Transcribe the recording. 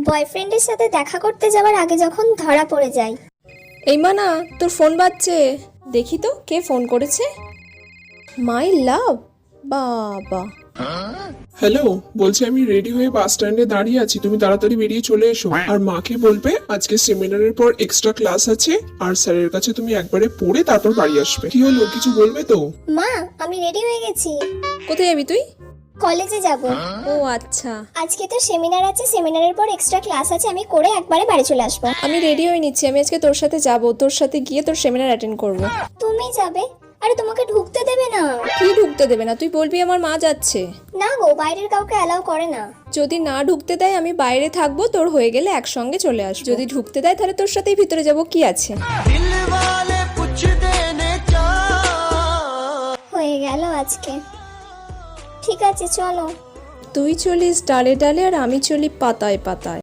বয়ফ্রেন্ডের সাথে দেখা করতে যাওয়ার আগে যখন ধরা পড়ে যায়। এই মানা, তোর ফোন বাজছে, দেখি তো কে ফোন করেছে। মাই লাভ, বাবা। হ্যালো, বলছি আমি রেডি হয়ে বাস স্ট্যান্ডে দাঁড়িয়ে আছি, তুমি তাড়াতাড়ি বেরিয়ে চলে এসো। আর মাকে বলবে আজকে সেমিনারের পর এক্সট্রা ক্লাস আছে, আর স্যারের কাছে তুমি একবারে পড়ে তারপর বাড়ি আসবে। কি হলো, কিছু বলবে তো? মা, আমি রেডি হয়ে গেছি। কোথায় যাবি তুই? কলেজে যাব। ও আচ্ছা, আজকে তো সেমিনার আছে, সেমিনারের পর এক্সট্রা ক্লাস আছে, আমি করে একবারে বাড়ি চলে আসবো। আমি রেডি হয়ে নিচ্ছি, আমি আজকে তোর সাথে যাব, তোর সাথে গিয়ে তোর সেমিনার অ্যাটেন্ড করব। তুমি যাবে? আরে তোমাকে ঢুকতে দেবে না। কি ঢুকতে দেবে না? তুই বলবি আমার মা যাচ্ছে। না গো, বাইরের কাউকে অ্যালাউ করে না। যদি না ঢুকতে দেয় আমি বাইরে থাকবো, তোর হয়ে গেলে একসঙ্গে চলে আসবো। যদি ঢুকতে দেয় তাহলে তোর সাথেই ভিতরে যাব, কি আছে। হয়ে গেল আজকে। ঠিক আছে, চলো। তুই চলিস ডালে ডালে আর আমি চলি পাতায় পাতায়।